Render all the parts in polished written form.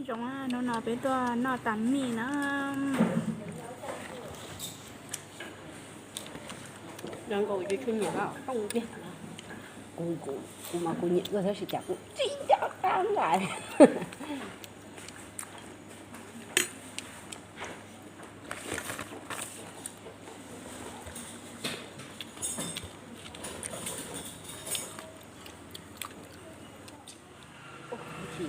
Giống nó bên tôi nó tắm mì nó đang ngồi dưới chung nhà bảo không biết cô mà cô nhận cái sẽ chắc chính chắc ăn lại chỉ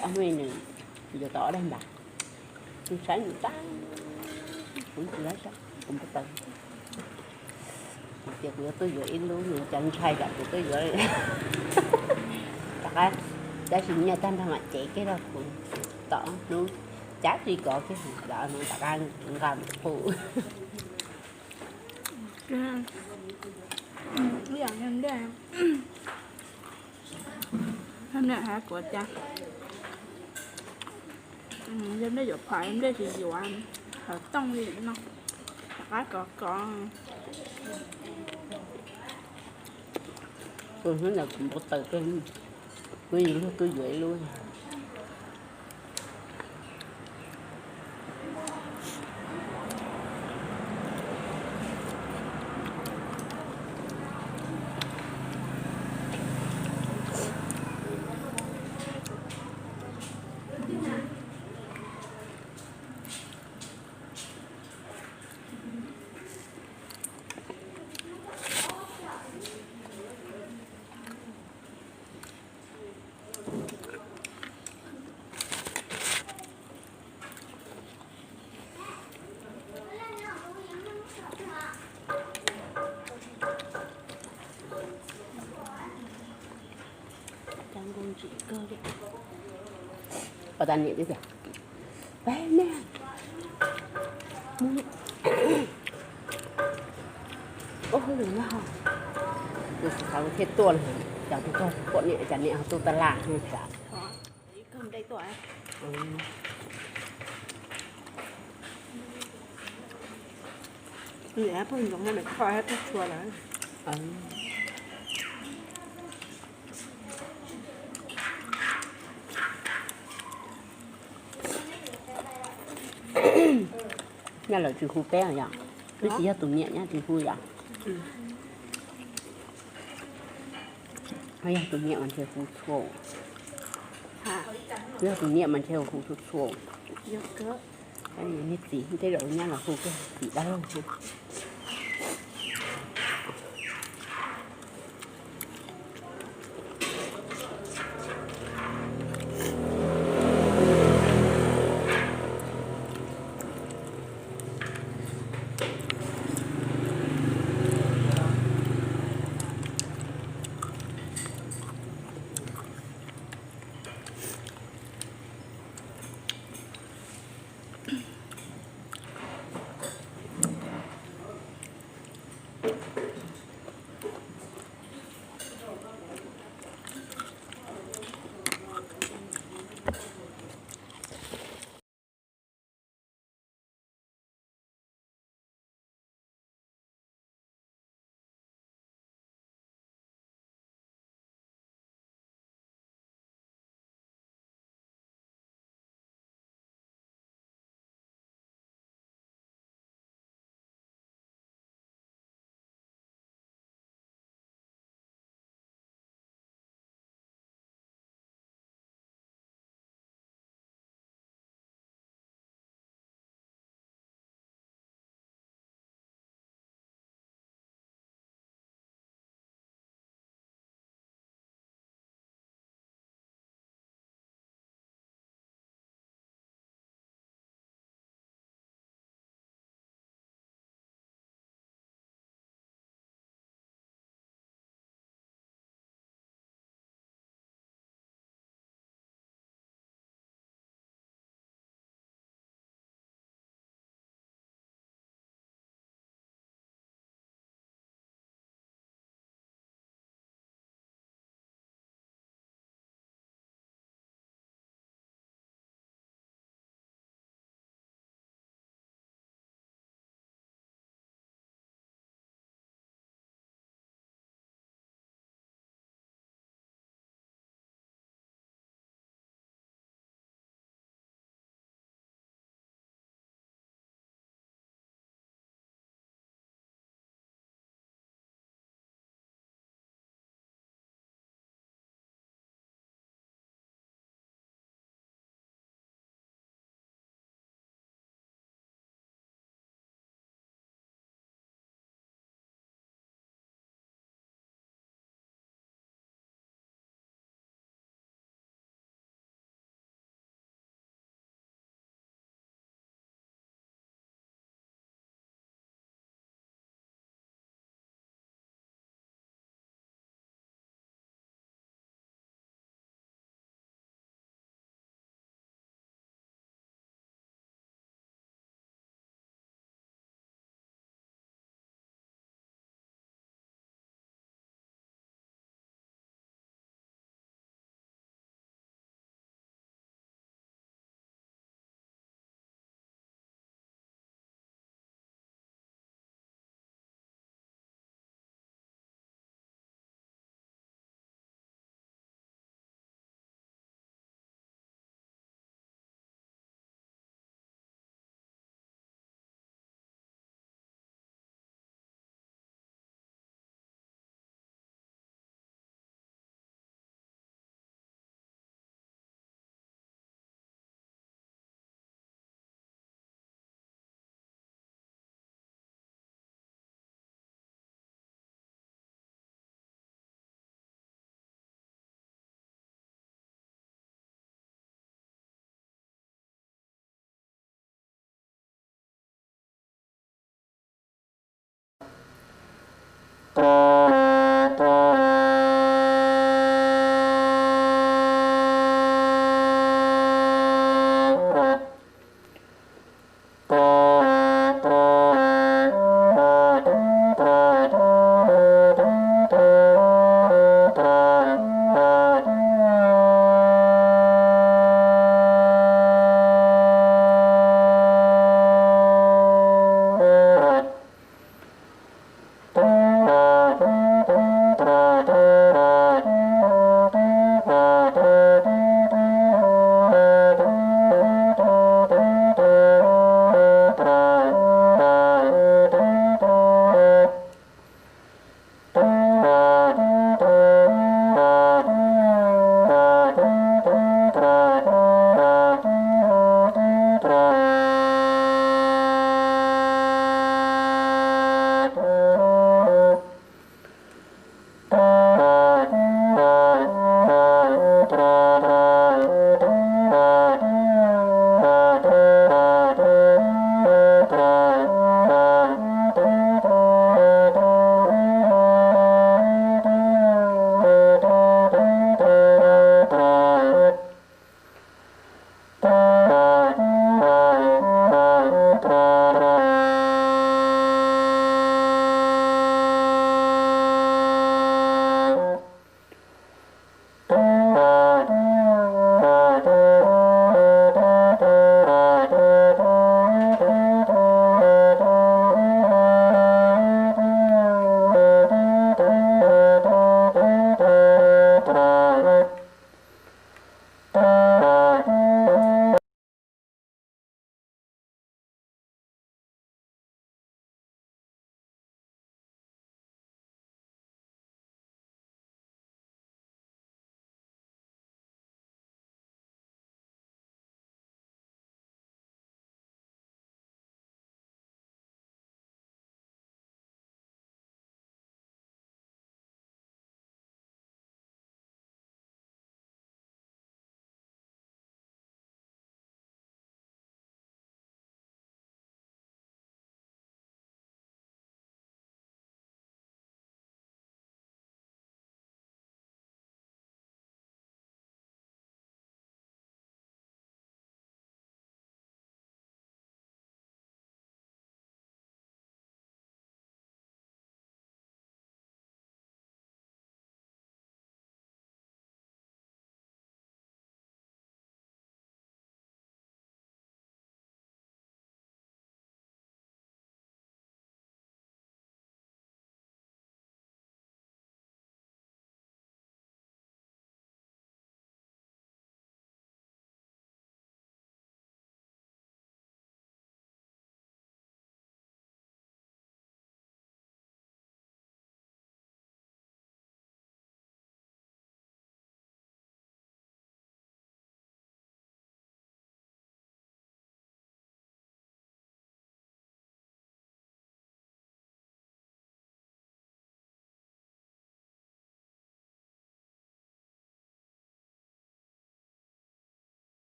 ông này này giờ tỏ đây bà tôi sáng người ta cũng chỉ lấy sao cũng có tên tiệc bữa tôi gửi luôn người chân say gặp của tôi gửi thật đã xin nhà tan mà chạy cái đó cũng tỏ luôn chát đi có cái đó nó ta ăn làm phụ dạng em đây hôm nay hả của cha em đây dọc phải em đây thì dù ăn ở tông đi nó cái có tôi nói là cũng có từ cái quy luôn tôi gửi luôn đang con chị cơ đấy ở tàn nhị cái gì bé nè ô hơi nó hả tôi sẽ tháo hết tuần chẳng tôi coi bọn nhẹ chẳng nhẹ tôi ta lạ hơn cả cầm đây tuổi nhẹ thôi giống như là khoai hết chua đấy nhà là chỉ khu bé à cứ chỉ là tụi nhẹ nhá thì vui à hay là tụi nhẹ mình chơi khu sổ hả cứ là tụi nhẹ mình chơi khu sổ vô cớ cái này hết gì thế rồi nha là khu cái gì đâu Bye.